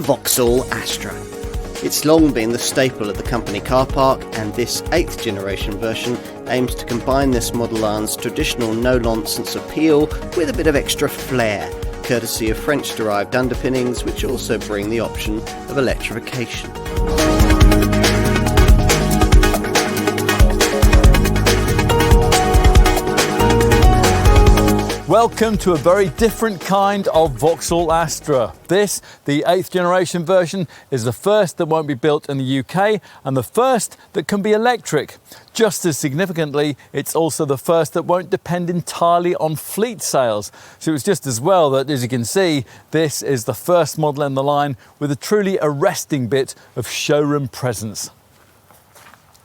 Vauxhall Astra. It's long been the staple of the company car park, and this 8th generation version aims to combine this model line's traditional no-nonsense appeal with a bit of extra flair, courtesy of French-derived underpinnings, which also bring the option of electrification. Welcome to a very different kind of Vauxhall Astra. This, the 8th generation version, is the first that won't be built in the UK and the first that can be electric. Just as significantly, it's also the first that won't depend entirely on fleet sales. So it's just as well that, as you can see, this is the first model in the line with a truly arresting bit of showroom presence.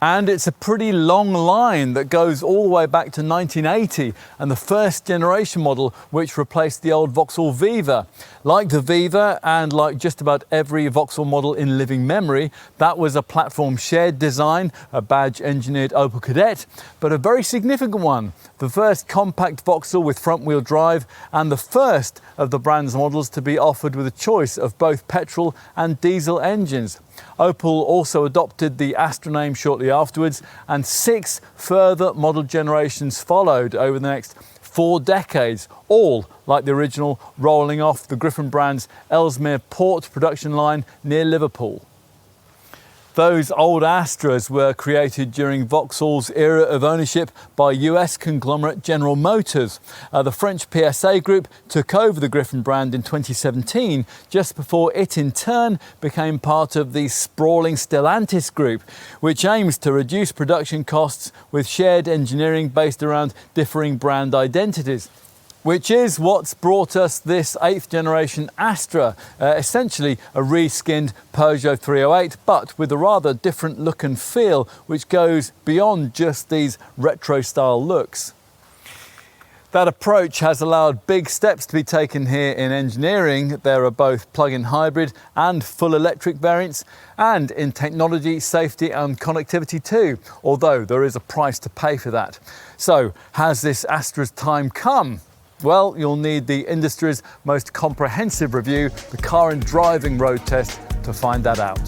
And it's a pretty long line that goes all the way back to 1980 and the first generation model which replaced the old Vauxhall Viva. Like the Viva and like just about every Vauxhall model in living memory, that was a platform shared design, a badge engineered Opel Kadett, but a very significant one. The first compact Vauxhall with front wheel drive and the first of the brand's models to be offered with a choice of both petrol and diesel engines. Opel also adopted the Astra name shortly afterwards, and 6 further model generations followed over the next 4 decades, all like the original, rolling off the Griffon brand's Ellesmere Port production line near Liverpool. Those old Astras were created during Vauxhall's era of ownership by US conglomerate General Motors. The French PSA Group took over the Griffon brand in 2017, just before it in turn became part of the sprawling Stellantis Group, which aims to reduce production costs with shared engineering based around differing brand identities. Which is what's brought us this 8th generation Astra, essentially a reskinned Peugeot 308, but with a rather different look and feel, which goes beyond just these retro style looks. That approach has allowed big steps to be taken here in engineering. There are both plug-in hybrid and full electric variants, and in technology, safety and connectivity too, although there is a price to pay for that. So has this Astra's time come? Well, you'll need the industry's most comprehensive review, the car and driving road test, to find that out.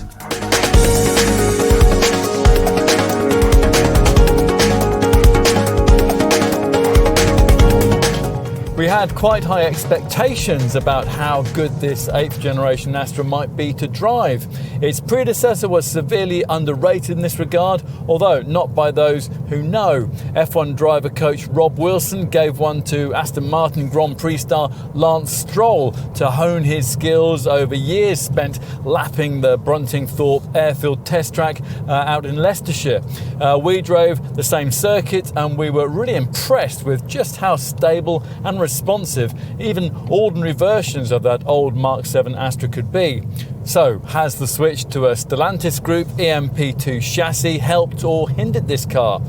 We had quite high expectations about how good this 8th generation Astra might be to drive. Its predecessor was severely underrated in this regard, although not by those who know. F1 driver coach Rob Wilson gave one to Aston Martin Grand Prix star Lance Stroll to hone his skills over years spent lapping the Bruntingthorpe Airfield test track out in Leicestershire. We drove the same circuit and we were really impressed with just how stable and responsive even ordinary versions of that old Mark 7 Astra could be. So, has the switch to a Stellantis Group EMP2 chassis helped or hindered this car?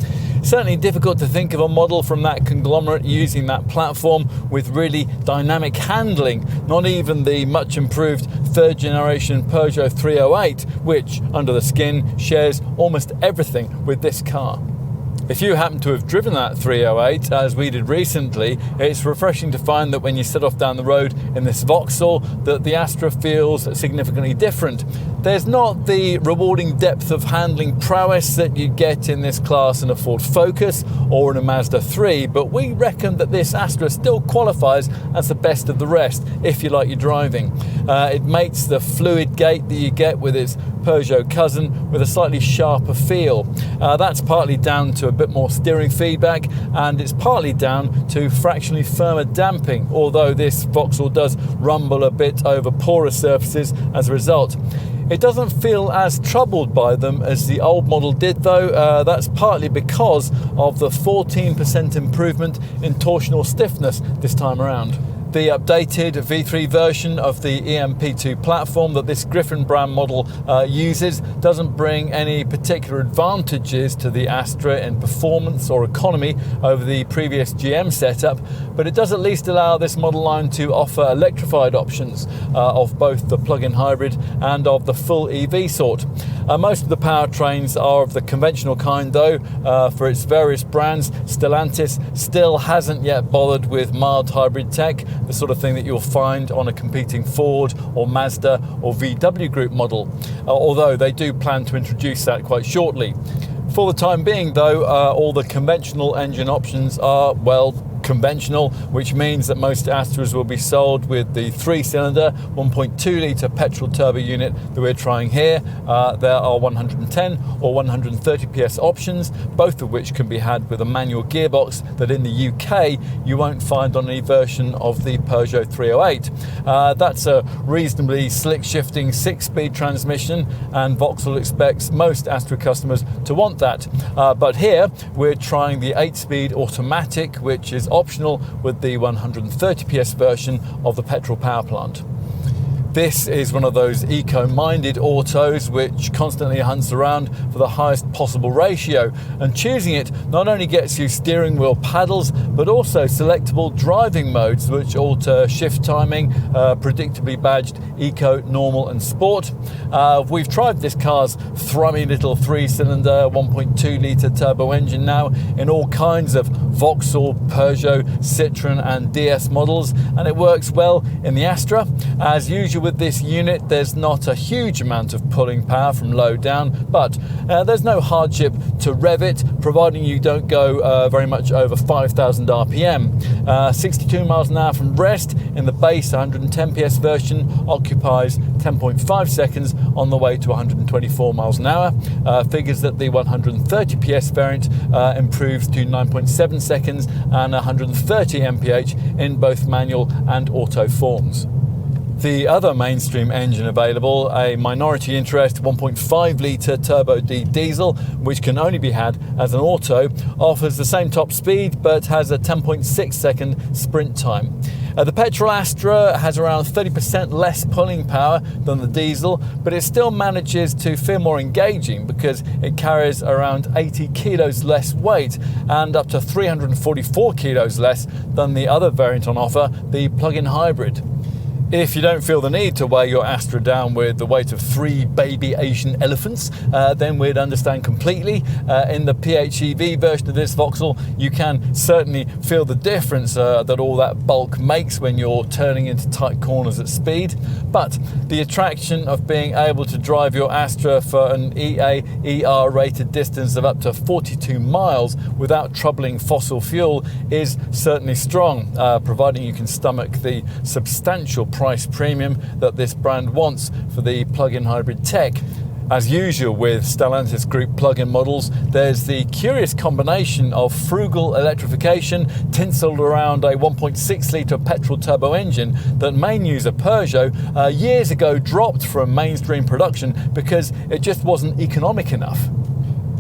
Certainly difficult to think of a model from that conglomerate using that platform with really dynamic handling, not even the much improved 3rd generation Peugeot 308, which under the skin shares almost everything with this car. If you happen to have driven that 308, as we did recently, it's refreshing to find that when you set off down the road in this Vauxhall, that the Astra feels significantly different. There's not the rewarding depth of handling prowess that you get in this class in a Ford Focus or in a Mazda 3, but we reckon that this Astra still qualifies as the best of the rest, if you like your driving. It mates the fluid gait that you get with its Peugeot cousin with a slightly sharper feel. That's partly down to a bit more steering feedback, and it's partly down to fractionally firmer damping, although this Vauxhall does rumble a bit over poorer surfaces as a result. It doesn't feel as troubled by them as the old model did though. That's partly because of the 14% improvement in torsional stiffness this time around. The updated V3 version of the EMP2 platform that this Griffon brand model uses doesn't bring any particular advantages to the Astra in performance or economy over the previous GM setup, but it does at least allow this model line to offer electrified options of both the plug-in hybrid and of the full EV sort. Most of the powertrains are of the conventional kind though. For its various brands, Stellantis still hasn't yet bothered with mild hybrid tech, the sort of thing that you'll find on a competing Ford or Mazda or VW Group model, although they do plan to introduce that quite shortly. For the time being though, all the conventional engine options are, well, conventional, which means that most Astras will be sold with the 3-cylinder 1.2 litre petrol turbo unit that we're trying here. There are 110 or 130 PS options, both of which can be had with a manual gearbox that in the UK you won't find on any version of the Peugeot 308. That's a reasonably slick shifting 6-speed transmission, and Vauxhall expects most Astra customers to want that. But here we're trying the 8-speed automatic, which is optional with the 130 PS version of the petrol power plant. This is one of those eco-minded autos which constantly hunts around for the highest possible ratio, and choosing it not only gets you steering wheel paddles but also selectable driving modes which alter shift timing, predictably badged eco, normal and sport. We've tried this car's thrummy little 3-cylinder 1.2 litre turbo engine now in all kinds of Vauxhall, Peugeot, Citroen and DS models, and it works well in the Astra. As usual with this unit, there's not a huge amount of pulling power from low down, but there's no hardship to rev it, providing you don't go very much over 5,000 RPM. 62 miles an hour from rest in the base 110 PS version occupies 10.5 seconds on the way to 124 miles an hour. Figures that the 130 PS variant improves to 9.7 seconds and 130 mph in both manual and auto forms. The other mainstream engine available, a minority interest 1.5 litre Turbo D diesel, which can only be had as an auto, offers the same top speed but has a 10.6 second sprint time. The petrol Astra has around 30% less pulling power than the diesel, but it still manages to feel more engaging because it carries around 80 kilos less weight and up to 344 kilos less than the other variant on offer, the plug-in hybrid. If you don't feel the need to weigh your Astra down with the weight of 3 baby Asian elephants, then we'd understand completely. In the PHEV version of this Vauxhall, you can certainly feel the difference that all that bulk makes when you're turning into tight corners at speed. But the attraction of being able to drive your Astra for an EA/ER rated distance of up to 42 miles without troubling fossil fuel is certainly strong, providing you can stomach the substantial price premium that this brand wants for the plug-in hybrid tech. As usual with Stellantis Group plug-in models, there's the curious combination of frugal electrification tinselled around a 1.6 litre petrol turbo engine that main user Peugeot years ago dropped from mainstream production because it just wasn't economic enough.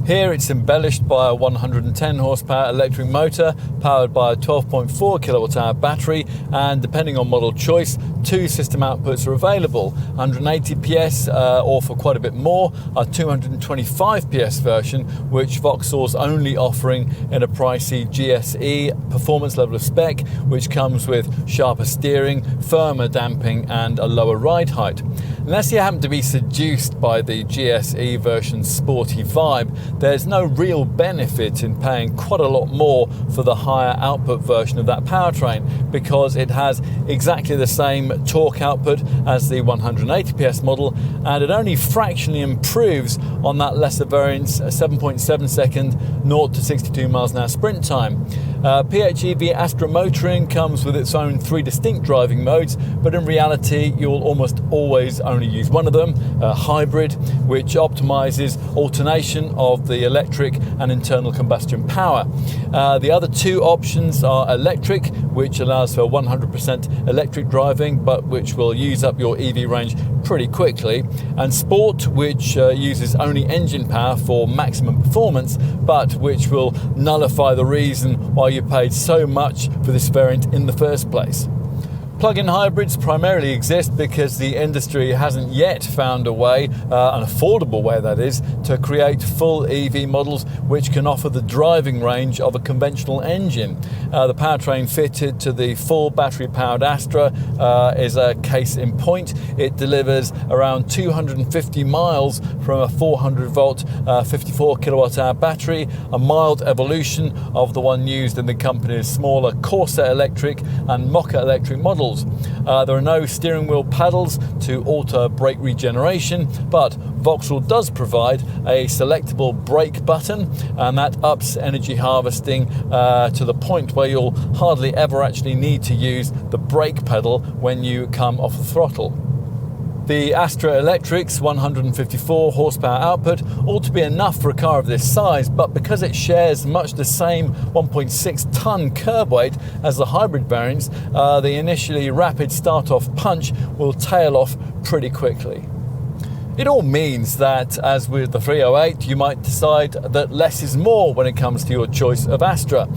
Here it's embellished by a 110 horsepower electric motor powered by a 12.4 kilowatt hour battery, and depending on model choice, 2 system outputs are available. 180 PS or for quite a bit more, a 225 PS version, which Vauxhall's only offering in a pricey GSE performance level of spec, which comes with sharper steering, firmer damping and a lower ride height. Unless you happen to be seduced by the GSE version's sporty vibe, there's no real benefit in paying quite a lot more for the higher output version of that powertrain, because it has exactly the same torque output as the 180 PS model, and it only fractionally improves on that lesser variant's 7.7 second 0 to 62 miles an hour sprint time. PHEV Astra motoring comes with its own 3 distinct driving modes, but in reality you'll almost always only use one of them, a hybrid, which optimizes alternation of the electric and internal combustion power. The other 2 options are electric, which allows for 100% electric driving, but which will use up your EV range pretty quickly, and sport, which uses only engine power for maximum performance, but which will nullify the reason why you paid so much for this variant in the first place. Plug-in hybrids primarily exist because the industry hasn't yet found a way, an affordable way that is, to create full EV models which can offer the driving range of a conventional engine. The powertrain fitted to the full battery-powered Astra is a case in point. It delivers around 250 miles from a 400-volt, 54-kilowatt-hour battery, a mild evolution of the one used in the company's smaller Corsa electric and Mocha electric models. models. There are no steering wheel paddles to alter brake regeneration, but Vauxhall does provide a selectable brake button, and that ups energy harvesting to the point where you'll hardly ever actually need to use the brake pedal when you come off the throttle. The Astra Electric's 154 horsepower output ought to be enough for a car of this size, but because it shares much the same 1.6 tonne curb weight as the hybrid variants, the initially rapid start-off punch will tail off pretty quickly. It all means that, as with the 308, you might decide that less is more when it comes to your choice of Astra.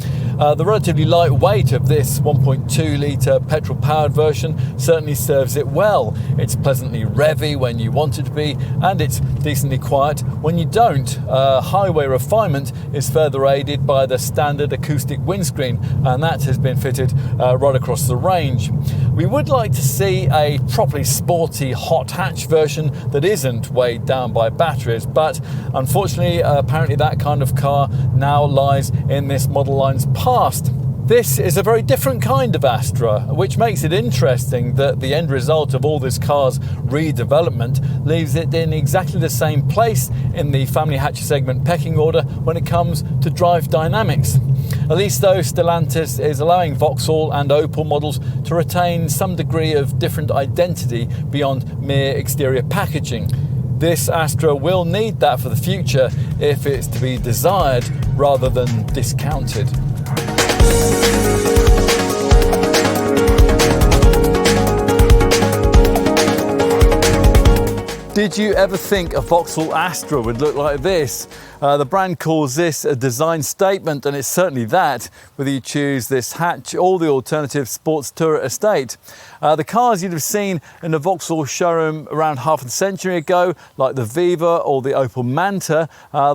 The relatively light weight of this 1.2 litre petrol-powered version certainly serves it well. It's pleasantly revvy when you want it to be, and it's decently quiet when you don't. Highway refinement is further aided by the standard acoustic windscreen, and that has been fitted right across the range. We would like to see a properly sporty hot hatch version that isn't weighed down by batteries, but unfortunately apparently that kind of car now lies in this model line's past. This is a very different kind of Astra, which makes it interesting that the end result of all this car's redevelopment leaves it in exactly the same place in the family hatch segment pecking order when it comes to drive dynamics. At least though, Stellantis is allowing Vauxhall and Opel models to retain some degree of different identity beyond mere exterior packaging. This Astra will need that for the future if it's to be desired rather than discounted. Did you ever think a Vauxhall Astra would look like this? The brand calls this a design statement, and it's certainly that, whether you choose this hatch or the alternative sports tourer estate. The cars you'd have seen in the Vauxhall showroom around half a century ago, like the Viva or the Opel Manta,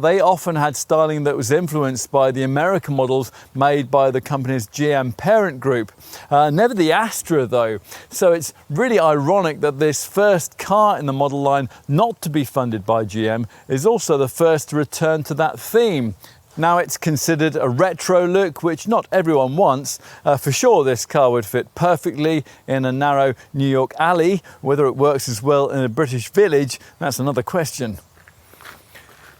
they often had styling that was influenced by the American models made by the company's GM parent group. Never the Astra though. So it's really ironic that this first car in the model line not to be funded by GM is also the first to return to that theme. Now it's considered a retro look, which not everyone wants. For sure this car would fit perfectly in a narrow New York alley. Whether it works as well in a British village, that's another question.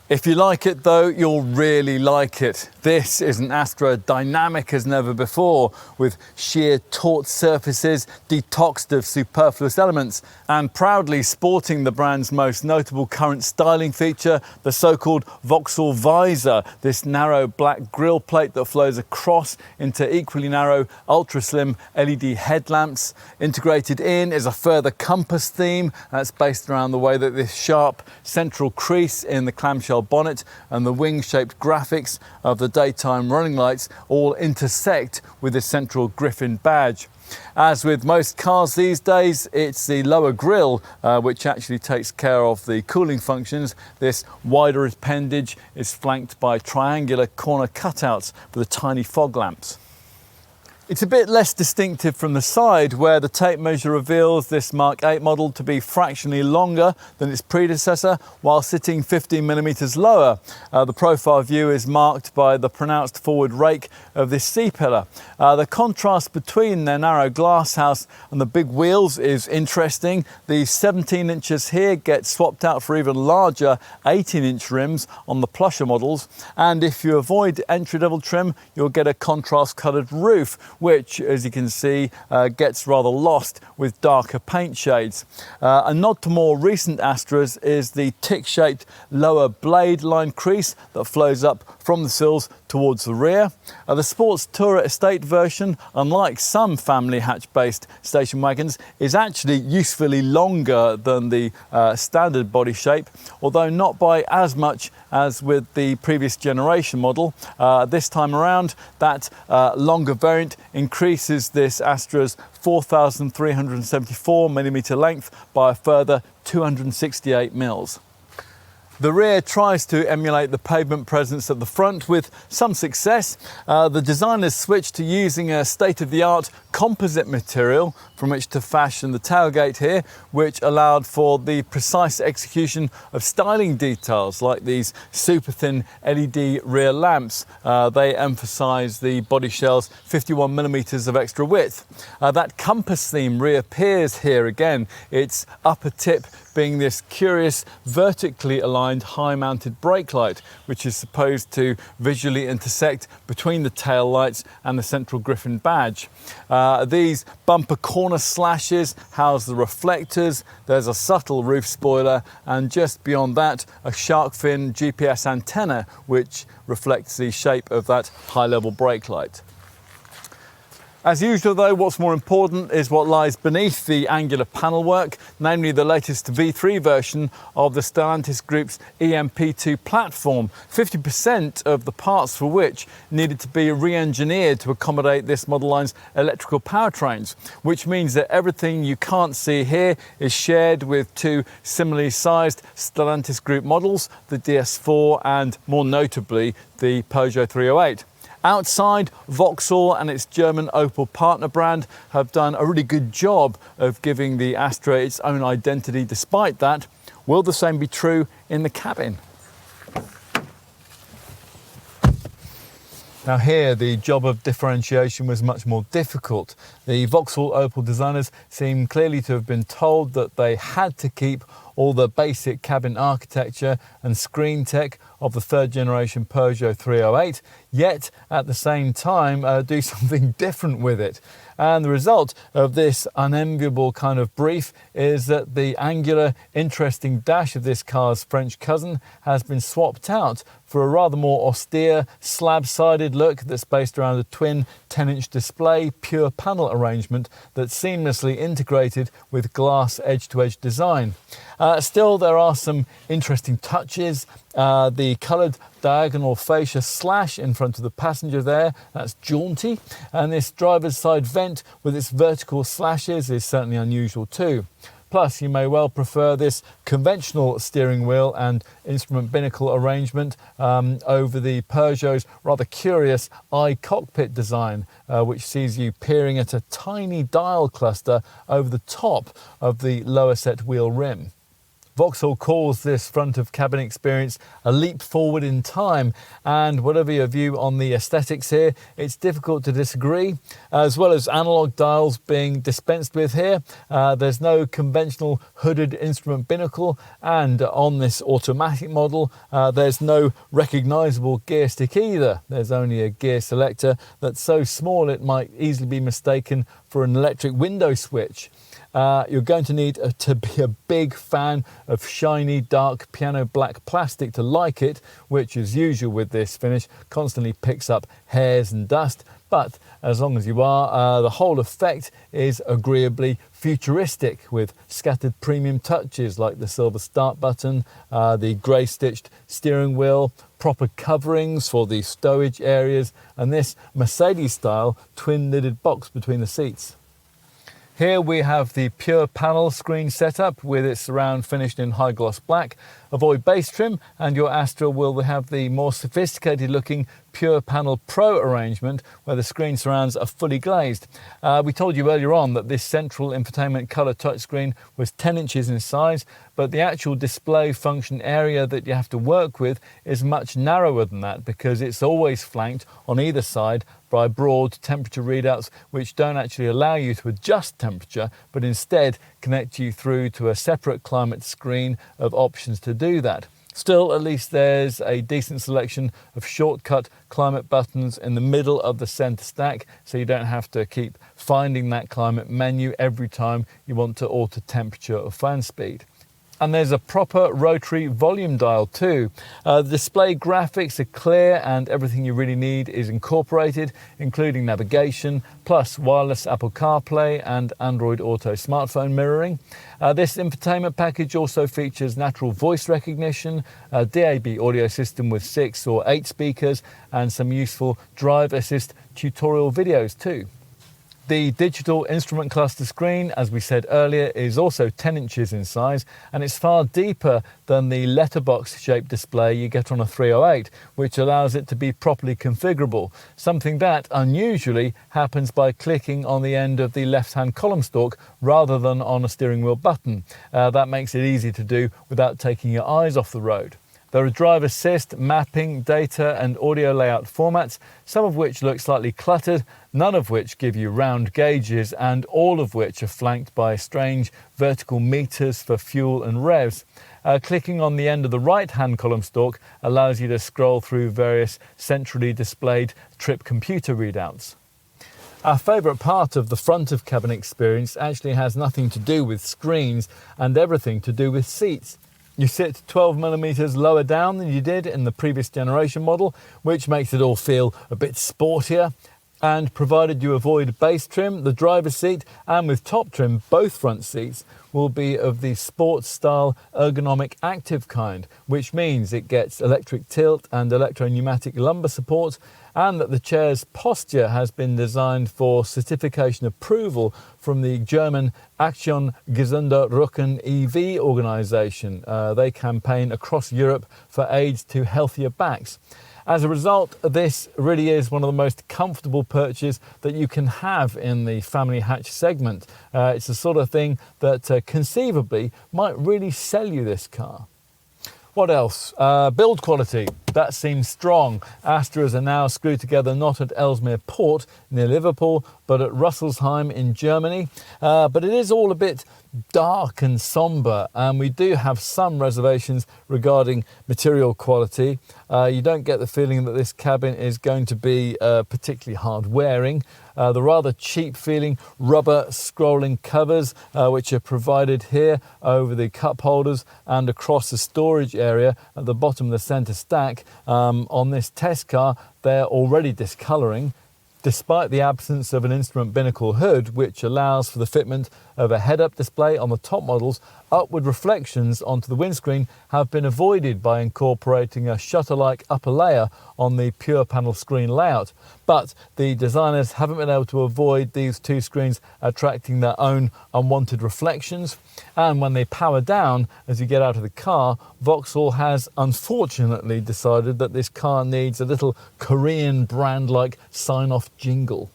If you like it though, you'll really like it. This is an Astra dynamic as never before, with sheer taut surfaces detoxed of superfluous elements, and proudly sporting the brand's most notable current styling feature, the so-called Vauxhall visor, this narrow black grille plate that flows across into equally narrow ultra-slim LED headlamps. Integrated in is a further compass theme that's based around the way that this sharp central crease in the clamshell bonnet and the wing-shaped graphics of the daytime running lights all intersect with the central Griffin badge. As with most cars these days, it's the lower grille which actually takes care of the cooling functions. This wider appendage is flanked by triangular corner cutouts for the tiny fog lamps. It's a bit less distinctive from the side, where the tape measure reveals this Mark 8 model to be fractionally longer than its predecessor, while sitting 15mm lower. The profile view is marked by the pronounced forward rake of this C-pillar. The contrast between their narrow glass house and the big wheels is interesting. The 17 inches here get swapped out for even larger 18-inch rims on the plusher models, and if you avoid entry-level trim, you'll get a contrast-coloured roof, which, as you can see, gets rather lost with darker paint shades. A nod to more recent Astras is the tick-shaped lower blade line crease that flows up from the sills towards the rear. The Sports Tourer Estate version, unlike some family hatch-based station wagons, is actually usefully longer than the standard body shape, although not by as much as with the previous generation model. This time around, that longer variant increases this Astra's 4,374mm length by a further 268mm. The rear tries to emulate the pavement presence at the front with some success. The designers switched to using a state-of-the-art composite material from which to fashion the tailgate here, which allowed for the precise execution of styling details like these super thin LED rear lamps. They emphasize the body shell's 51mm of extra width. That compass theme reappears here again, its upper tip being this curious vertically aligned high mounted brake light, which is supposed to visually intersect between the tail lights and the central Griffin badge. These bumper corner slashes house the reflectors. There's a subtle roof spoiler, and just beyond that a shark fin GPS antenna which reflects the shape of that high level brake light. As usual though, what's more important is what lies beneath the angular panel work, namely the latest V3 version of the Stellantis Group's EMP2 platform, 50% of the parts for which needed to be re-engineered to accommodate this model line's electrical powertrains, which means that everything you can't see here is shared with two similarly sized Stellantis Group models, the DS4 and more notably the Peugeot 308. Outside, Vauxhall and its German Opel partner brand have done a really good job of giving the Astra its own identity. Despite that, will the same be true in the cabin? Now here, the job of differentiation was much more difficult. The Vauxhall Opel designers seem clearly to have been told that they had to keep all the basic cabin architecture and screen tech of the third generation Peugeot 308, yet at the same time do something different with it. And the result of this unenviable kind of brief is that the angular, interesting dash of this car's French cousin has been swapped out for a rather more austere, slab-sided look that's based around a twin 10-inch display pure panel arrangement that's seamlessly integrated with glass edge-to-edge design. Still, there are some interesting touches. The coloured diagonal fascia slash in front of the passenger there, that's jaunty, and this driver's side vent with its vertical slashes is certainly unusual too. Plus, you may well prefer this conventional steering wheel and instrument binnacle arrangement over the Peugeot's rather curious i-cockpit design, which sees you peering at a tiny dial cluster over the top of the lower set wheel rim. Vauxhall calls this front of cabin experience a leap forward in time, and whatever your view on the aesthetics here, it's difficult to disagree. As well as analog dials being dispensed with here, there's no conventional hooded instrument binnacle, and on this automatic model there's no recognisable gear stick either. There's only a gear selector that's so small it might easily be mistaken for an electric window switch. You're going to need to be a big fan of shiny, dark piano black plastic to like it, which, as usual with this finish, constantly picks up hairs and dust. But as long as you are, the whole effect is agreeably futuristic, with scattered premium touches like the silver start button, the grey stitched steering wheel, proper coverings for the stowage areas, and this Mercedes-style twin-lidded box between the seats. Here we have the pure panel screen setup with its surround finished in high gloss black. Avoid base trim and your Astra will have the more sophisticated looking Pure Panel Pro arrangement where the screen surrounds are fully glazed. We told you earlier on that this central infotainment colour touchscreen was 10 inches in size, but the actual display function area that you have to work with is much narrower than that because it's always flanked on either side by broad temperature readouts which don't actually allow you to adjust temperature but instead connect you through to a separate climate screen of options to do that. Still, at least there's a decent selection of shortcut climate buttons in the middle of the centre stack, so you don't have to keep finding that climate menu every time you want to alter temperature or fan speed. And there's a proper rotary volume dial too. The display graphics are clear and everything you really need is incorporated, including navigation, plus wireless Apple CarPlay and Android Auto smartphone mirroring. This infotainment package also features natural voice recognition, a DAB audio system with 6 or 8 speakers, and some useful drive assist tutorial videos too. The digital instrument cluster screen, as we said earlier, is also 10 inches in size, and it's far deeper than the letterbox shaped display you get on a 308, which allows it to be properly configurable, something that unusually happens by clicking on the end of the left-hand column stalk rather than on a steering wheel button. That makes it easy to do without taking your eyes off the road. There are drive assist, mapping, data and audio layout formats, some of which look slightly cluttered, none of which give you round gauges, and all of which are flanked by strange vertical meters for fuel and revs. Clicking on the end of the right-hand column stalk allows you to scroll through various centrally displayed trip computer readouts. Our favourite part of the front of cabin experience actually has nothing to do with screens and everything to do with seats. You sit 12mm lower down than you did in the previous generation model, which makes it all feel a bit sportier. And provided you avoid base trim, the driver's seat and with top trim, both front seats will be of the sports style ergonomic active kind, which means it gets electric tilt and electro-pneumatic lumbar support, and that the chair's posture has been designed for certification approval from the German Action Gesunder Rücken EV organisation. They campaign across Europe for aids to healthier backs. As a result, this really is one of the most comfortable purchases that you can have in the family hatch segment. It's the sort of thing that conceivably might really sell you this car. What else? Build quality. That seems strong. Astras are now screwed together not at Ellesmere Port near Liverpool, but at Rüsselsheim in Germany. But it is all a bit dark and sombre, and we do have some reservations regarding material quality. You don't get the feeling that this cabin is going to be particularly hard wearing. The rather cheap feeling rubber scrolling covers which are provided here over the cup holders and across the storage area at the bottom of the centre stack. On this test car, they're already discolouring, despite the absence of an instrument binnacle hood, which allows for the fitment of a head-up display on the top models. Upward reflections onto the windscreen have been avoided by incorporating a shutter-like upper layer on the pure panel screen layout. But the designers haven't been able to avoid these two screens attracting their own unwanted reflections. And when they power down as you get out of the car, Vauxhall has unfortunately decided that this car needs a little Korean brand-like sign-off jingle.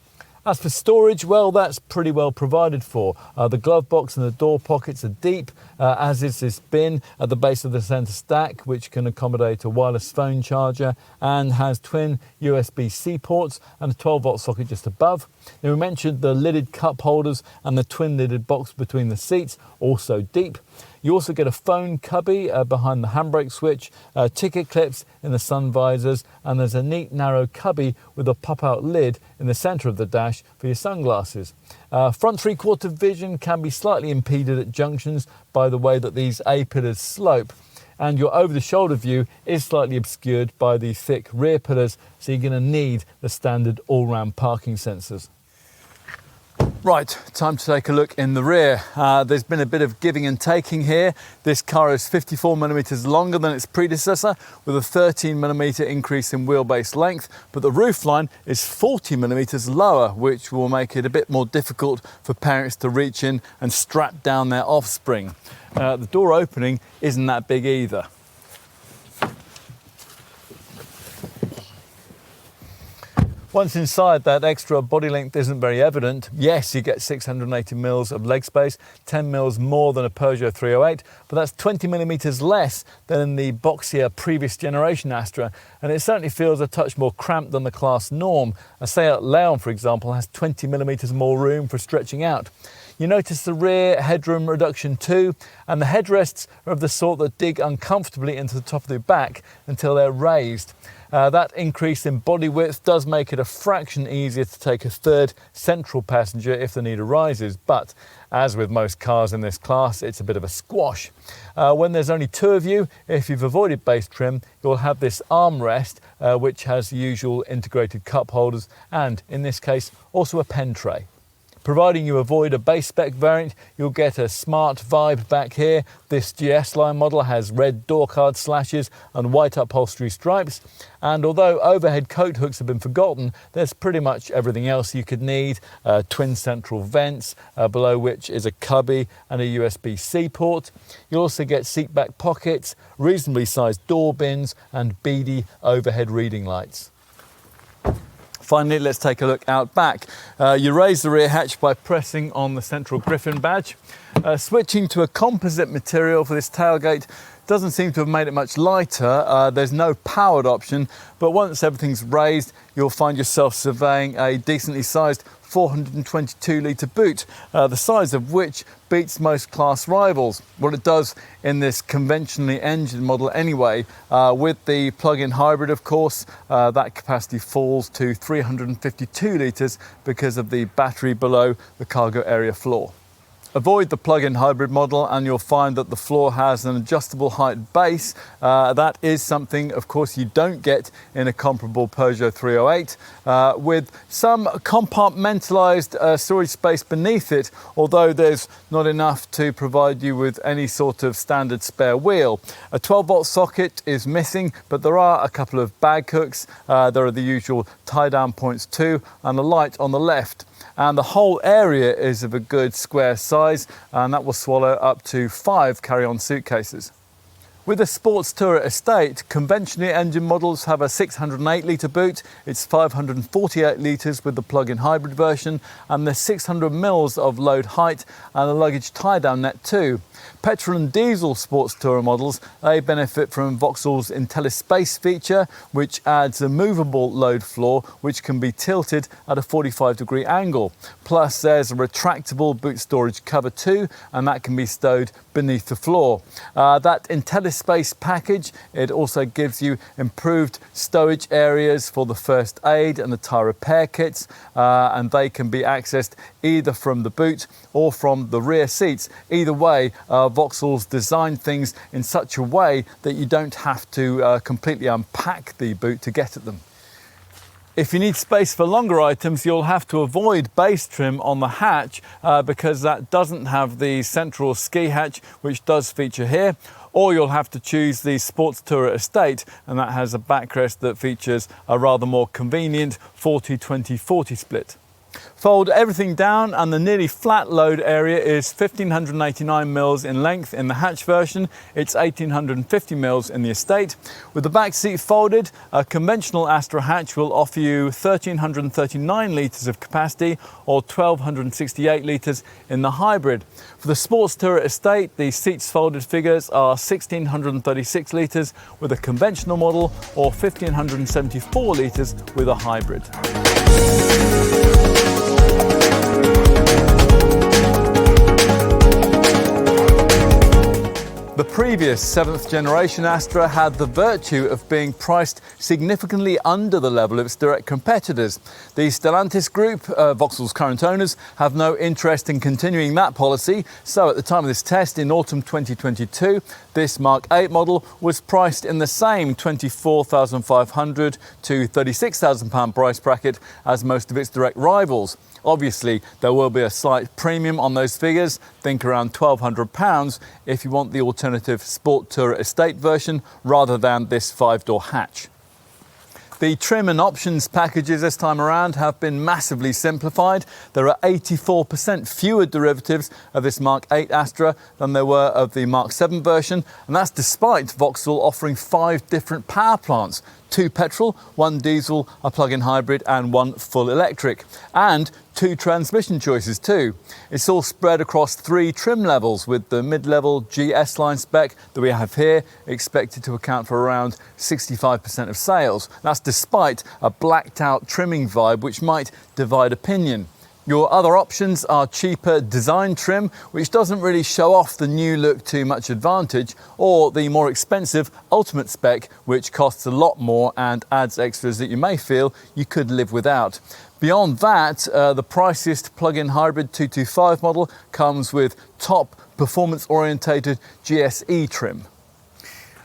As for storage, well, that's pretty well provided for. The glove box and the door pockets are deep, as is this bin at the base of the centre stack, which can accommodate a wireless phone charger and has twin USB-C ports and a 12-volt socket just above. Now, we mentioned the lidded cup holders and the twin-lidded box between the seats, also deep. You also get a phone cubby behind the handbrake switch, ticket clips in the sun visors, and there's a neat narrow cubby with a pop-out lid in the centre of the dash for your sunglasses. Front three-quarter vision can be slightly impeded at junctions by the way that these A-pillars slope, and your over-the-shoulder view is slightly obscured by the thick rear pillars, so you're going to need the standard all-round parking sensors. Right, time to take a look in the rear. There's been a bit of giving and taking here. This car is 54mm longer than its predecessor, with a 13mm increase in wheelbase length, but the roofline is 40mm lower, which will make it a bit more difficult for parents to reach in and strap down their offspring. The door opening isn't that big either. Once inside, that extra body length isn't very evident. Yes, you get 680mm of leg space, 10mm more than a Peugeot 308, but that's 20mm less than in the boxier previous generation Astra, and it certainly feels a touch more cramped than the class norm. A Seat Leon, for example, has 20mm more room for stretching out. You notice the rear headroom reduction too, and the headrests are of the sort that dig uncomfortably into the top of the back until they're raised. That increase in body width does make it a fraction easier to take a third central passenger if the need arises, but as with most cars in this class, it's a bit of a squash. When there's only two of you, if you've avoided base trim, you'll have this armrest, which has the usual integrated cup holders and, in this case, also a pen tray. Providing you avoid a base spec variant, you'll get a smart vibe back here. This GS line model has red door card slashes and white upholstery stripes. And although overhead coat hooks have been forgotten, there's pretty much everything else you could need. Twin central vents, below which is a cubby and a USB-C port. You'll also get seat back pockets, reasonably sized door bins and beady overhead reading lights. Finally, let's take a look out back. You raise the rear hatch by pressing on the central Griffin badge. Switching to a composite material for this tailgate doesn't seem to have made it much lighter. There's no powered option, but once everything's raised, you'll find yourself surveying a decently sized 422 litre boot, the size of which beats most class rivals. What it does in this conventionally engined model anyway. With the plug-in hybrid, of course, that capacity falls to 352 litres because of the battery below the cargo area floor. Avoid the plug-in hybrid model and you'll find that the floor has an adjustable height base. That is something, of course, you don't get in a comparable Peugeot 308, with some compartmentalised storage space beneath it, although there's not enough to provide you with any sort of standard spare wheel. A 12-volt socket is missing, but there are a couple of bag hooks. There are the usual tie-down points too, and a light on the left. And the whole area is of a good square size, and that will swallow up to 5 carry-on suitcases. With a Sports Tourer Estate, conventionally engined models have a 608 litre boot. It's 548 litres with the plug-in hybrid version, and there's 600 mils of load height and a luggage tie-down net too. Petrol and diesel Sports Tourer models, they benefit from Vauxhall's IntelliSpace feature, which adds a movable load floor which can be tilted at a 45-degree angle. Plus there's a retractable boot storage cover too, and that can be stowed beneath the floor. That IntelliSpace package, it also gives you improved stowage areas for the first aid and the tyre repair kits, and they can be accessed either from the boot or from the rear seats. Either way, Vauxhall's designed things in such a way that you don't have to completely unpack the boot to get at them. If you need space for longer items, you'll have to avoid base trim on the hatch because that doesn't have the central ski hatch, which does feature here. Or you'll have to choose the Sports Tourer Estate, and that has a backrest that features a rather more convenient 40-20-40 split. Fold everything down and the nearly flat load area is 1589 mils in length in the hatch version. It's 1850 mils in the Estate. With the back seat folded, a conventional Astra hatch will offer you 1339 litres of capacity or 1268 litres in the hybrid. For the Sports Tourer Estate, the seats folded figures are 1636 litres with a conventional model or 1574 litres with a hybrid. The previous 7th generation Astra had the virtue of being priced significantly under the level of its direct competitors. The Stellantis Group, Vauxhall's current owners, have no interest in continuing that policy, so at the time of this test in autumn 2022, this Mark 8 model was priced in the same £24,500 to £36,000 price bracket as most of its direct rivals. Obviously, there will be a slight premium on those figures, think around £1,200 if you want the alternative Sport Tourer Estate version rather than this 5-door hatch. The trim and options packages this time around have been massively simplified. There are 84% fewer derivatives of this Mark 8 Astra than there were of the Mark 7 version, and that's despite Vauxhall offering 5 different power plants. 2 petrol, 1 diesel, a plug-in hybrid and 1 full electric. And 2 transmission choices too. It's all spread across 3 trim levels, with the mid-level GS line spec that we have here expected to account for around 65% of sales. That's despite a blacked out trimming vibe which might divide opinion. Your other options are cheaper design trim, which doesn't really show off the new look to much advantage, or the more expensive Ultimate spec, which costs a lot more and adds extras that you may feel you could live without. Beyond that, the priciest plug-in hybrid 225 model comes with top performance-orientated GSE trim.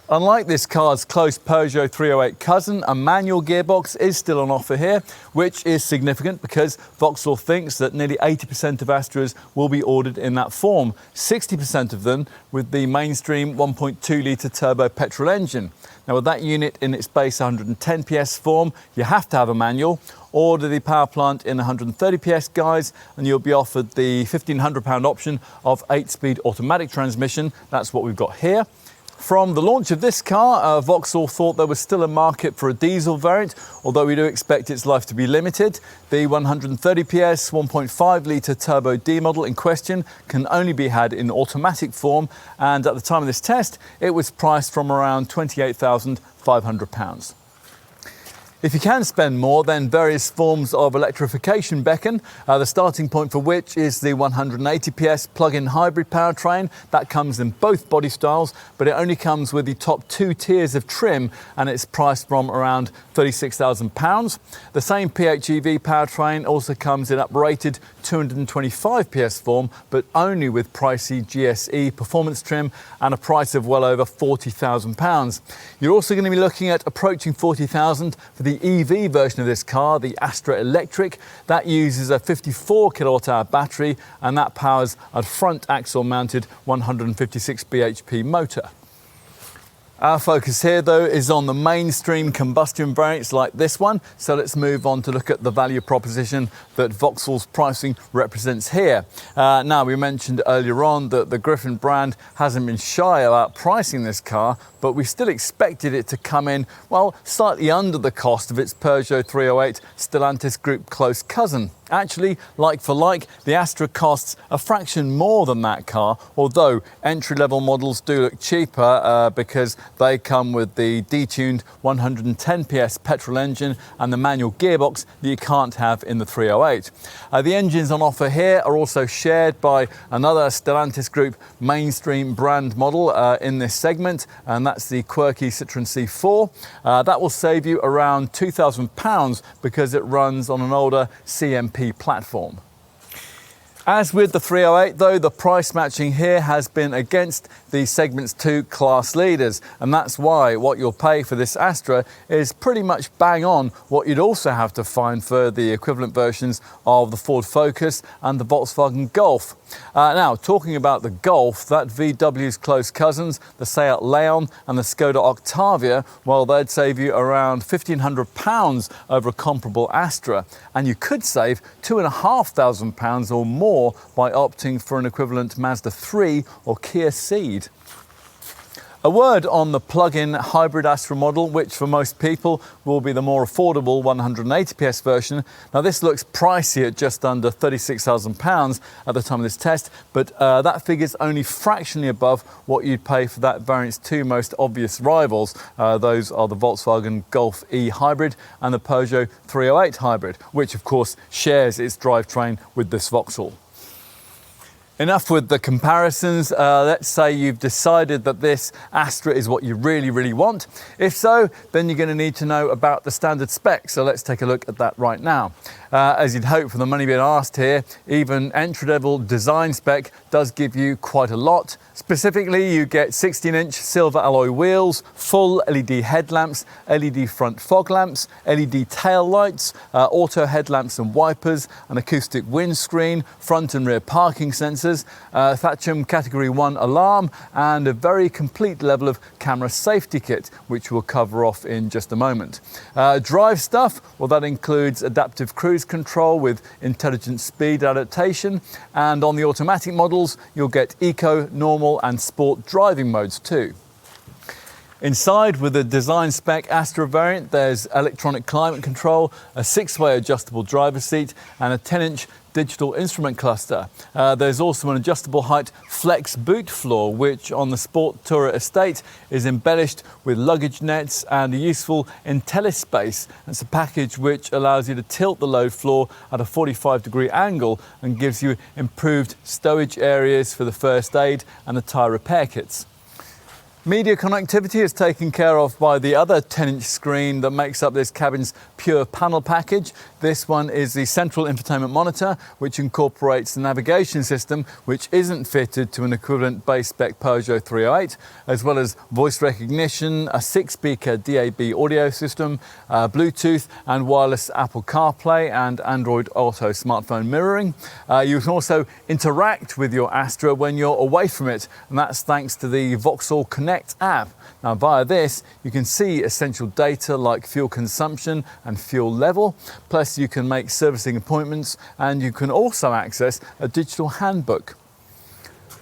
Unlike this car's close Peugeot 308 cousin, a manual gearbox is still on offer here, which is significant because Vauxhall thinks that nearly 80% of Astras will be ordered in that form, 60% of them with the mainstream 1.2 litre turbo petrol engine. Now with that unit in its base 110 PS form, you have to have a manual. Order the power plant in 130 PS guise and you'll be offered the £1,500 option of 8-speed automatic transmission. That's what we've got here. From the launch of this car, Vauxhall thought there was still a market for a diesel variant, although we do expect its life to be limited. The 130 PS 1.5 litre turbo D model in question can only be had in automatic form, and at the time of this test it was priced from around £28,500. If you can spend more, then various forms of electrification beckon, the starting point for which is the 180 PS plug-in hybrid powertrain. That comes in both body styles, but it only comes with the top 2 tiers of trim and it's priced from around £36,000. The same PHEV powertrain also comes in uprated 225 PS form, but only with pricey GSE performance trim and a price of well over £40,000. You're also going to be looking at approaching £40,000 for the EV version of this car, the Astra Electric. That uses a 54 kilowatt hour battery and that powers a front axle mounted 156 bhp motor. Our focus here though is on the mainstream combustion variants like this one, so let's move on to look at the value proposition that Vauxhall's pricing represents here. Now we mentioned earlier on that the Griffin brand hasn't been shy about pricing this car, but we still expected it to come in, well, slightly under the cost of its Peugeot 308 Stellantis Group close cousin. Actually, like for like, the Astra costs a fraction more than that car, although entry-level models do look cheaper because they come with the detuned 110 PS petrol engine and the manual gearbox that you can't have in the 308. The engines on offer here are also shared by another Stellantis Group mainstream brand model in this segment, and that's the quirky Citroen C4. That will save you around £2,000 because it runs on an older CMP platform. As with the 308 though, the price matching here has been against the segment's 2 class leaders, and that's why what you'll pay for this Astra is pretty much bang on what you'd also have to find for the equivalent versions of the Ford Focus and the Volkswagen Golf. Now, talking about the Golf, that VW's close cousins, the Seat Leon and the Skoda Octavia, well, they'd save you around £1,500 over a comparable Astra, and you could save £2,500 or more by opting for an equivalent Mazda 3 or Kia Ceed. A word on the plug-in hybrid Astra model, which for most people will be the more affordable 180 PS version. Now this looks pricey at just under £36,000 at the time of this test, but that figure's only fractionally above what you'd pay for that variant's 2 most obvious rivals. Those are the Volkswagen Golf E Hybrid and the Peugeot 308 Hybrid, which of course shares its drivetrain with this Vauxhall. Enough with the comparisons. Let's say you've decided that this Astra is what you really want. If so, then you're going to need to know about the standard spec. So let's take a look at that right now. As you'd hope for the money being asked here, even entry-level design spec does give you quite a lot. Specifically, you get 16-inch silver alloy wheels, full LED headlamps, LED front fog lamps, LED tail lights, auto headlamps and wipers, an acoustic windscreen, front and rear parking sensors, Thatcham Category 1 alarm, and a very complete level of camera safety kit, which we'll cover off in just a moment. Drive stuff, well, that includes adaptive cruise control with intelligent speed adaptation, and on the automatic models you'll get eco, normal and sport driving modes too. Inside, with the design spec Astra variant, there's electronic climate control, a 6-way adjustable driver's seat and a 10-inch digital instrument cluster. There's also an adjustable height flex boot floor, which on the Sport Tourer estate is embellished with luggage nets and a useful IntelliSpace. It's a package which allows you to tilt the load floor at a 45-degree angle and gives you improved stowage areas for the first aid and the tyre repair kits. Media connectivity is taken care of by the other 10-inch screen that makes up this cabin's pure panel package. This one is the central infotainment monitor, which incorporates the navigation system, which isn't fitted to an equivalent base spec Peugeot 308, as well as voice recognition, a 6-speaker DAB audio system, Bluetooth and wireless Apple CarPlay and Android Auto smartphone mirroring. You can also interact with your Astra when you're away from it, and that's thanks to the Vauxhall Connect app. Now, via this, you can see essential data like fuel consumption and fuel level. Plus, you can make servicing appointments, and you can also access a digital handbook.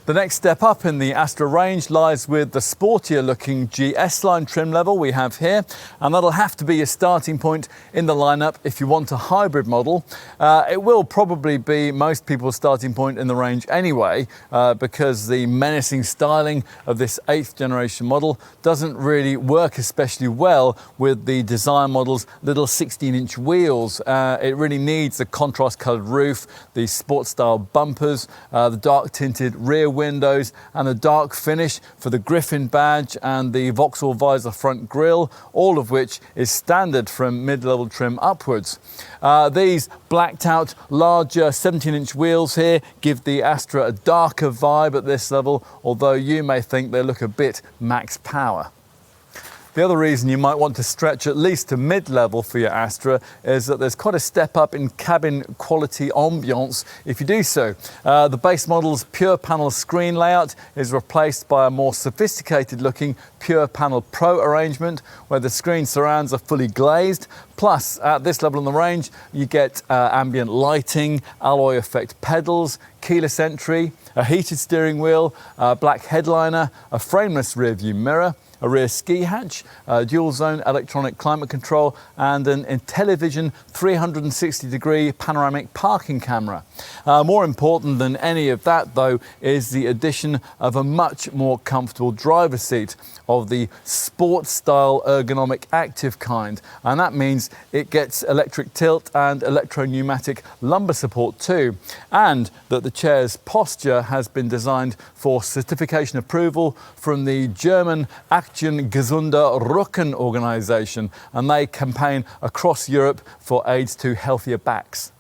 The next step up in the Astra range lies with the sportier looking GS line trim level we have here, and that'll have to be your starting point in the lineup if you want a hybrid model. It will probably be most people's starting point in the range anyway, because the menacing styling of this 8th generation model doesn't really work especially well with the Desire model's little 16-inch wheels. It really needs the contrast coloured roof, the sport style bumpers, the dark tinted rear windows and a dark finish for the Griffin badge and the Vauxhall visor front grille, all of which is standard from mid-level trim upwards. These blacked out larger 17-inch wheels here give the Astra a darker vibe at this level, although you may think they look a bit max power. The other reason you might want to stretch at least to mid-level for your Astra is that there's quite a step up in cabin quality ambience if you do so. The base model's pure panel screen layout is replaced by a more sophisticated looking Pure Panel Pro arrangement where the screen surrounds are fully glazed. Plus, at this level in the range, you get ambient lighting, alloy effect pedals, keyless entry, a heated steering wheel, a black headliner, a frameless rear view mirror, a rear ski hatch, dual zone electronic climate control and an IntelliVision 360-degree panoramic parking camera. More important than any of that though is the addition of a much more comfortable driver's seat of the sport style ergonomic active kind, and that means it gets electric tilt and electro-pneumatic lumbar support too, and that the chair's posture has been designed for certification approval from the German Action Gesunder Rücken organisation, and they campaign across Europe for aids to healthier backs.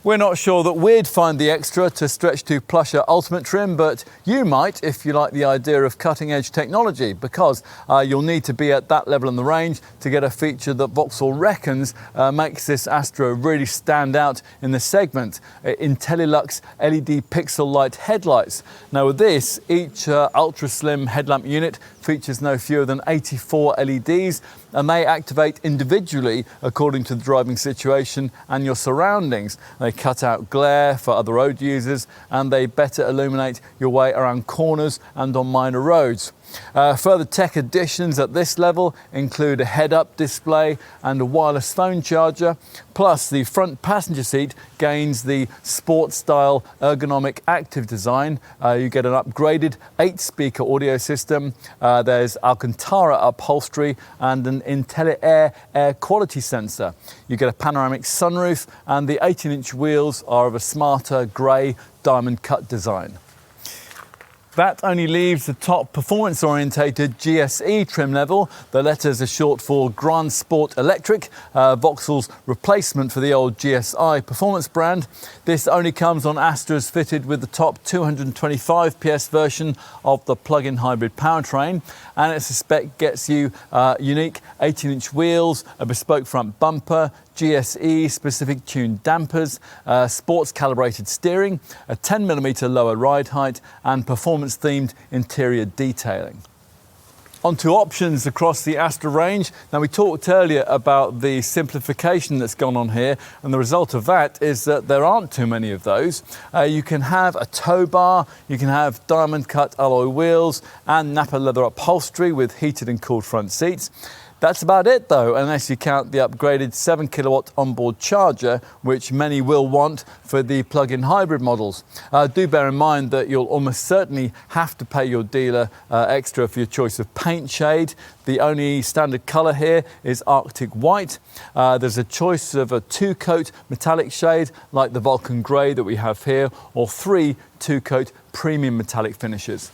We're not sure that we'd find the extra to stretch to plusher ultimate trim, but you might if you like the idea of cutting edge technology, because you'll need to be at that level in the range to get a feature that Vauxhall reckons makes this Astra really stand out in the segment: IntelliLux LED pixel light headlights. Now with this, each ultra slim headlamp unit features no fewer than 84 LEDs, and they activate individually according to the driving situation and your surroundings. They cut out glare for other road users, and they better illuminate your way around corners and on minor roads. Further tech additions at this level include a head-up display and a wireless phone charger, plus the front passenger seat gains the sport-style ergonomic active design. You get an upgraded 8-speaker audio system, there's Alcantara upholstery and an IntelliAir air quality sensor. You get a panoramic sunroof, and the 18-inch wheels are of a smarter grey diamond cut design. That only leaves the top performance-orientated GSE trim level. The letters are short for Grand Sport Electric, Vauxhall's replacement for the old GSI performance brand. This only comes on Astras fitted with the top 225 PS version of the plug-in hybrid powertrain, and its spec gets you unique 18-inch wheels, a bespoke front bumper, GSE specific tuned dampers, sports calibrated steering, a 10mm lower ride height and performance themed interior detailing. Onto options across the Astra range. Now, we talked earlier about the simplification that's gone on here, and the result of that is that there aren't too many of those. You can have a tow bar, you can have diamond cut alloy wheels and Napa leather upholstery with heated and cooled front seats. That's about it though, unless you count the upgraded 7 kilowatt onboard charger, which many will want for the plug-in hybrid models. Do bear in mind that you'll almost certainly have to pay your dealer extra for your choice of paint shade. The only standard colour here is Arctic White. There's a choice of a 2-coat metallic shade like the Vulcan Grey that we have here, or 3 2-coat premium metallic finishes.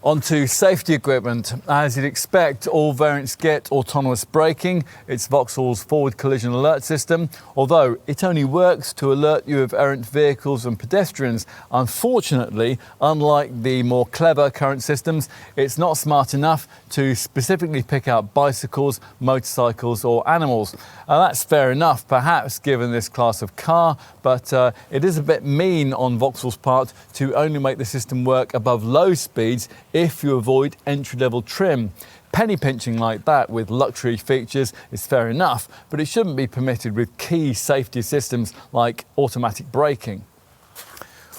Onto safety equipment. As you'd expect, all variants get autonomous braking. It's Vauxhall's forward collision alert system, although it only works to alert you of errant vehicles and pedestrians. Unfortunately, unlike the more clever current systems, it's not smart enough to specifically pick out bicycles, motorcycles or animals. That's fair enough, perhaps, given this class of car, but it is a bit mean on Vauxhall's part to only make the system work above low speeds if you avoid entry-level trim. Penny pinching like that with luxury features is fair enough, but it shouldn't be permitted with key safety systems like automatic braking.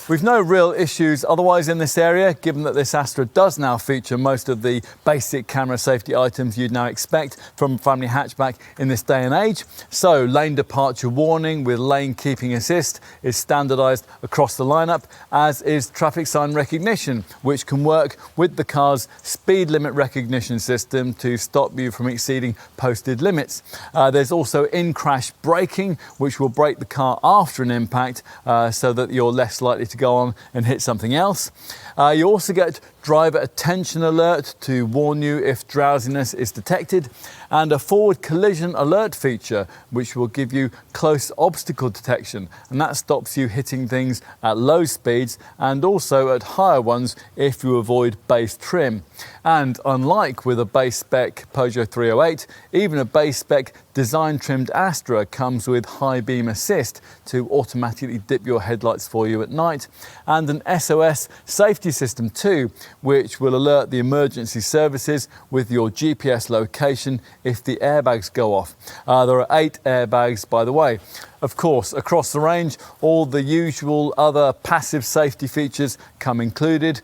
We've no real issues otherwise in this area, given that this Astra does now feature most of the basic camera safety items you'd now expect from a family hatchback in this day and age. So lane departure warning with lane keeping assist is standardised across the lineup, as is traffic sign recognition, which can work with the car's speed limit recognition system to stop you from exceeding posted limits. There's also in-crash braking, which will brake the car after an impact so that you're less likely to go on and hit something else. You also get driver attention alert to warn you if drowsiness is detected, and a forward collision alert feature which will give you close obstacle detection, and that stops you hitting things at low speeds and also at higher ones if you avoid base trim. And unlike with a base spec Peugeot 308, even a base spec design trimmed Astra comes with high beam assist to automatically dip your headlights for you at night, and an SOS safety system too, which will alert the emergency services with your GPS location if the airbags go off. There are 8 airbags, by the way. Of course, across the range, all the usual other passive safety features come included.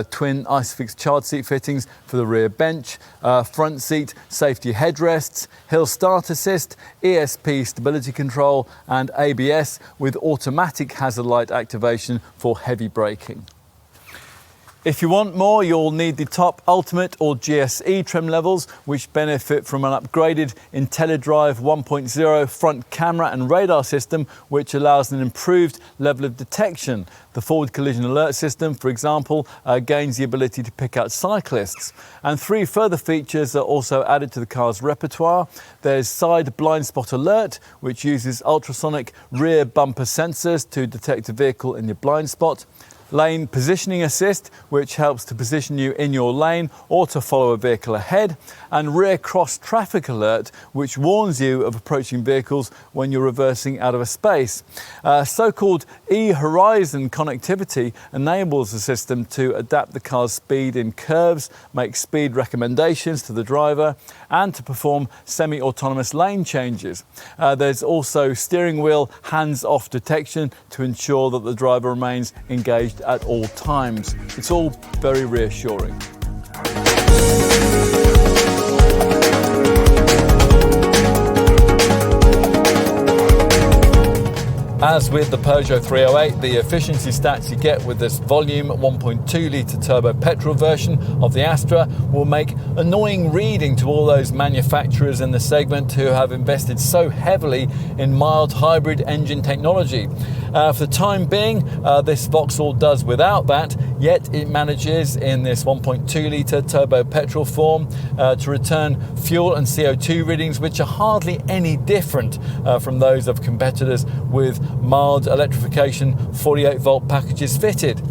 Twin Isofix child seat fittings for the rear bench, front seat safety headrests, hill start assist, ESP stability control and ABS with automatic hazard light activation for heavy braking. If you want more, you'll need the top Ultimate or GSE trim levels, which benefit from an upgraded IntelliDrive 1.0 front camera and radar system, which allows an improved level of detection. The forward collision alert system, for example, gains the ability to pick out cyclists. And 3 further features are also added to the car's repertoire. There's side blind spot alert, which uses ultrasonic rear bumper sensors to detect a vehicle in your blind spot. Lane positioning assist, which helps to position you in your lane or to follow a vehicle ahead, and rear cross traffic alert, which warns you of approaching vehicles when you're reversing out of a space. So-called e-horizon connectivity enables the system to adapt the car's speed in curves, make speed recommendations to the driver, and to perform semi-autonomous lane changes. There's also steering wheel hands-off detection to ensure that the driver remains engaged at all times. It's all very reassuring. As with the Peugeot 308, the efficiency stats you get with this volume 1.2 litre turbo petrol version of the Astra will make annoying reading to all those manufacturers in the segment who have invested so heavily in mild hybrid engine technology. For the time being, this Vauxhall does without that, yet it manages in this 1.2 litre turbo petrol form to return fuel and CO2 readings which are hardly any different from those of competitors with mild electrification 48 volt packages fitted.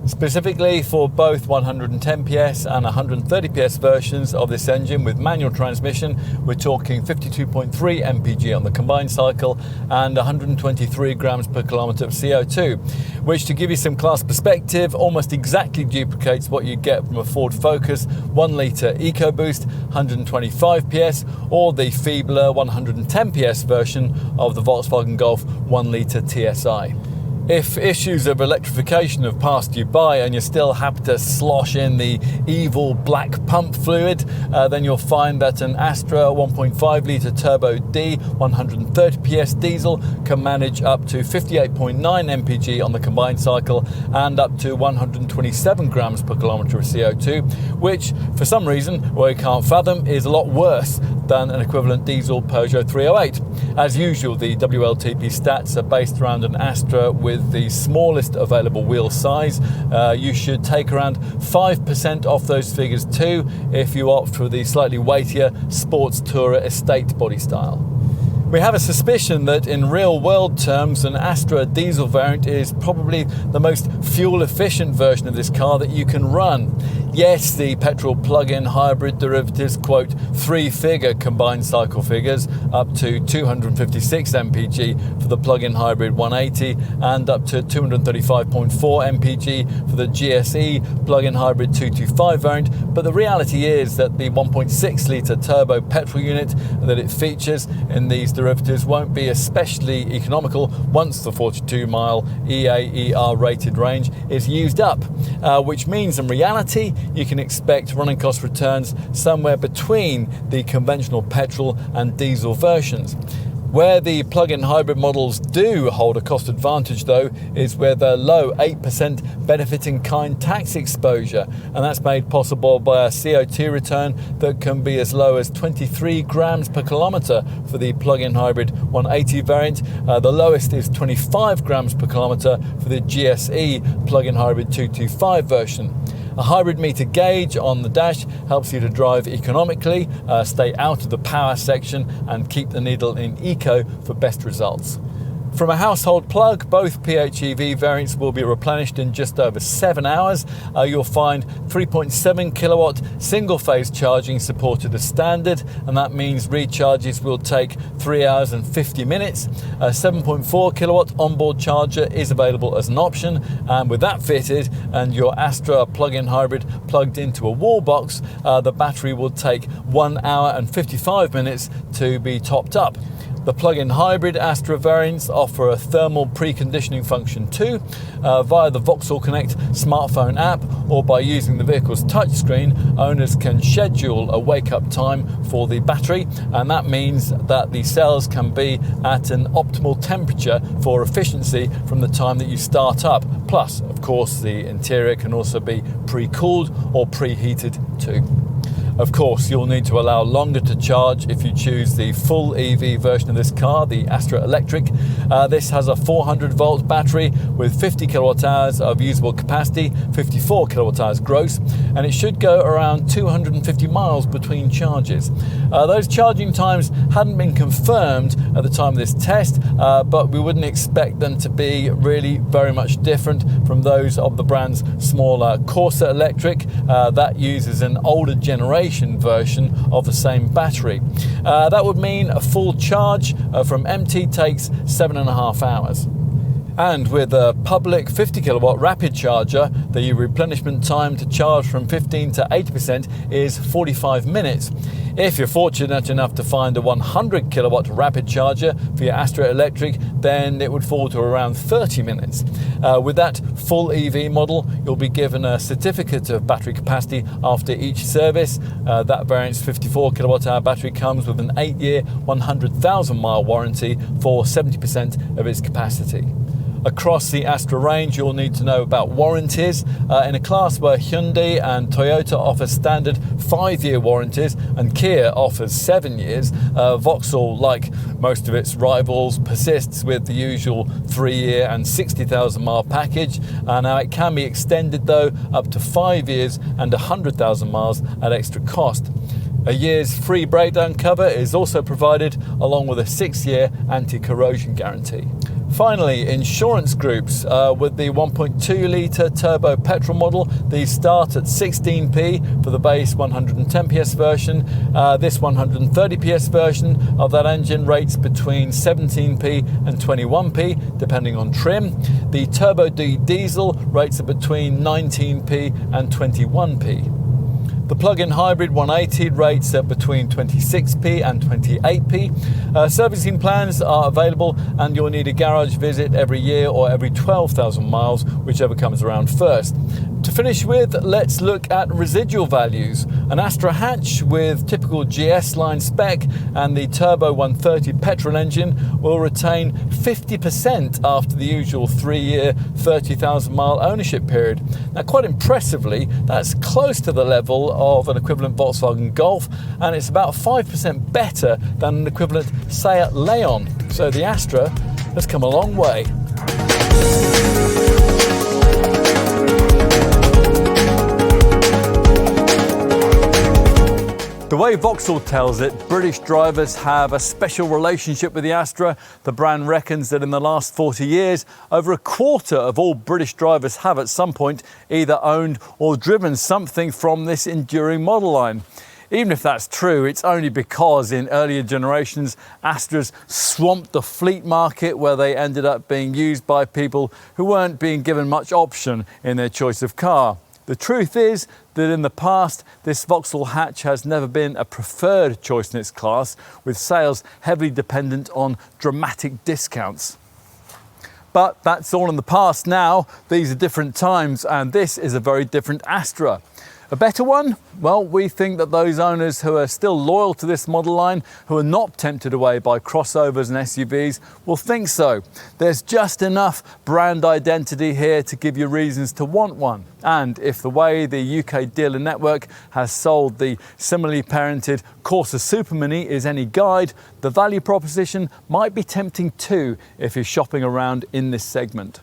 Specifically for both 110 PS and 130 PS versions of this engine with manual transmission, we're talking 52.3 mpg on the combined cycle and 123 grams per kilometre of CO2, which, to give you some class perspective, almost exactly duplicates what you get from a Ford Focus 1 litre EcoBoost 125 PS or the feebler 110 PS version of the Volkswagen Golf 1 litre TSI. If issues of electrification have passed you by and you're still happy to slosh in the evil black pump fluid, then you'll find that an Astra 1.5 litre Turbo D 130 PS diesel can manage up to 58.9 mpg on the combined cycle and up to 127 grams per kilometre of CO2, which for some reason we can't fathom is a lot worse than an equivalent diesel Peugeot 308. As usual, the WLTP stats are based around an Astra with with the smallest available wheel size. You should take around 5% off those figures too if you opt for the slightly weightier Sports Tourer estate body style. We have a suspicion that in real world terms an Astra diesel variant is probably the most fuel efficient version of this car that you can run. Yes, the petrol plug-in hybrid derivatives quote 3-figure combined cycle figures up to 256 mpg for the plug-in hybrid 180 and up to 235.4 mpg for the GSE plug-in hybrid 225 variant, but the reality is that the 1.6 litre turbo petrol unit that it features in these derivatives won't be especially economical once the 42-mile EAER rated range is used up, which means in reality you can expect running cost returns somewhere between the conventional petrol and diesel versions. Where the plug-in hybrid models do hold a cost advantage though is with a low 8% benefit-in-kind tax exposure, and that's made possible by a CO2 return that can be as low as 23 grams per kilometre for the plug-in hybrid 180 variant. The lowest is 25 grams per kilometre for the GSE plug-in hybrid 225 version. A hybrid meter gauge on the dash helps you to drive economically, stay out of the power section and keep the needle in eco for best results. From a household plug, both PHEV variants will be replenished in just over 7 hours. You'll find 3.7 kilowatt single phase charging supported as standard, and that means recharges will take 3 hours and 50 minutes. A 7.4 kilowatt onboard charger is available as an option, and with that fitted and your Astra plug-in hybrid plugged into a wall box, the battery will take 1 hour and 55 minutes to be topped up. The plug-in hybrid Astra variants offer a thermal preconditioning function too, via the Vauxhall Connect smartphone app or by using the vehicle's touchscreen. Owners can schedule a wake-up time for the battery, and that means that the cells can be at an optimal temperature for efficiency from the time that you start up. Plus, of course, the interior can also be pre-cooled or preheated too. Of course, you'll need to allow longer to charge if you choose the full EV version of this car, the Astra Electric. This has a 400 volt battery with 50 kilowatt hours of usable capacity, 54 kilowatt hours gross, and it should go around 250 miles between charges. Those charging times hadn't been confirmed at the time of this test, but we wouldn't expect them to be really very much different from those of the brand's smaller Corsa Electric. That uses an older generation version of the same battery. That would mean a full charge from empty takes 7.5 hours. And with a public 50 kilowatt rapid charger, the replenishment time to charge from 15 to 80% is 45 minutes. If you're fortunate enough to find a 100 kilowatt rapid charger for your Astra Electric, then it would fall to around 30 minutes. With that full EV model, you'll be given a certificate of battery capacity after each service. That variant's 54 kilowatt hour battery comes with an 8-year, 100,000 mile warranty for 70% of its capacity. Across the Astra range, you'll need to know about warranties. In a class where Hyundai and Toyota offer standard 5-year warranties and Kia offers 7 years, Vauxhall, like most of its rivals, persists with the usual 3-year and 60,000 mile package. Now it can be extended though up to 5 years and 100,000 miles at extra cost. A year's free breakdown cover is also provided, along with a 6-year anti-corrosion guarantee. Finally, insurance groups. With the 1.2 litre turbo petrol model, these start at 16p for the base 110 PS version. This 130 PS version of that engine rates between 17p and 21p, depending on trim. The Turbo D diesel rates at between 19p and 21p. The plug-in hybrid 180 rates at between 26p and 28p. Servicing plans are available, and you'll need a garage visit every year or every 12,000 miles, whichever comes around first. To finish with, let's look at residual values. An Astra hatch with typical GS line spec and the turbo 130 petrol engine will retain 50% after the usual 3-year, 30,000 mile ownership period. Now, quite impressively, that's close to the level of an equivalent Volkswagen Golf, and it's about 5% better than an equivalent Seat Leon. So the Astra has come a long way. The way Vauxhall tells it, British drivers have a special relationship with the Astra. The brand reckons that in the last 40 years, over a quarter of all British drivers have at some point either owned or driven something from this enduring model line. Even if that's true, it's only because in earlier generations, Astras swamped the fleet market, where they ended up being used by people who weren't being given much option in their choice of car. The truth is that in the past, this Vauxhall hatch has never been a preferred choice in its class, with sales heavily dependent on dramatic discounts. But that's all in the past now. These are different times, and this is a very different Astra. A better one? Well, we think that those owners who are still loyal to this model line, who are not tempted away by crossovers and SUVs, will think so. There's just enough brand identity here to give you reasons to want one. And if the way the UK dealer network has sold the similarly parented Corsa Super Mini is any guide, the value proposition might be tempting too if you're shopping around in this segment.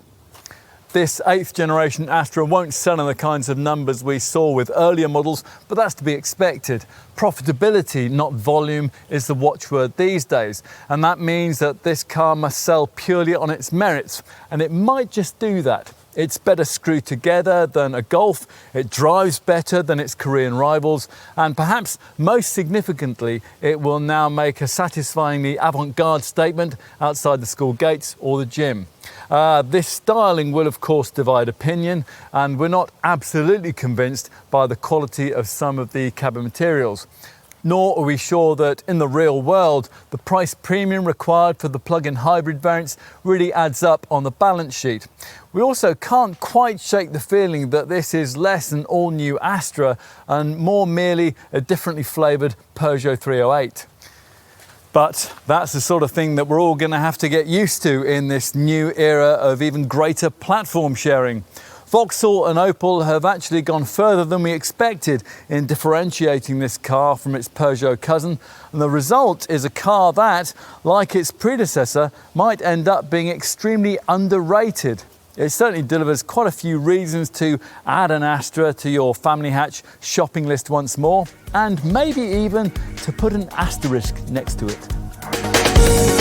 This 8th generation Astra won't sell in the kinds of numbers we saw with earlier models, but that's to be expected. Profitability, not volume, is the watchword these days. And that means that this car must sell purely on its merits. And it might just do that. It's better screwed together than a Golf, it drives better than its Korean rivals, and perhaps most significantly, it will now make a satisfyingly avant-garde statement outside the school gates or the gym. This styling will of course divide opinion, and we're not absolutely convinced by the quality of some of the cabin materials. Nor are we sure that in the real world, the price premium required for the plug-in hybrid variants really adds up on the balance sheet. We also can't quite shake the feeling that this is less an all-new Astra and more merely a differently flavoured Peugeot 308. But that's the sort of thing that we're all going to have to get used to in this new era of even greater platform sharing. Vauxhall and Opel have actually gone further than we expected in differentiating this car from its Peugeot cousin, and the result is a car that, like its predecessor, might end up being extremely underrated. It certainly delivers quite a few reasons to add an Astra to your family hatch shopping list once more, and maybe even to put an asterisk next to it.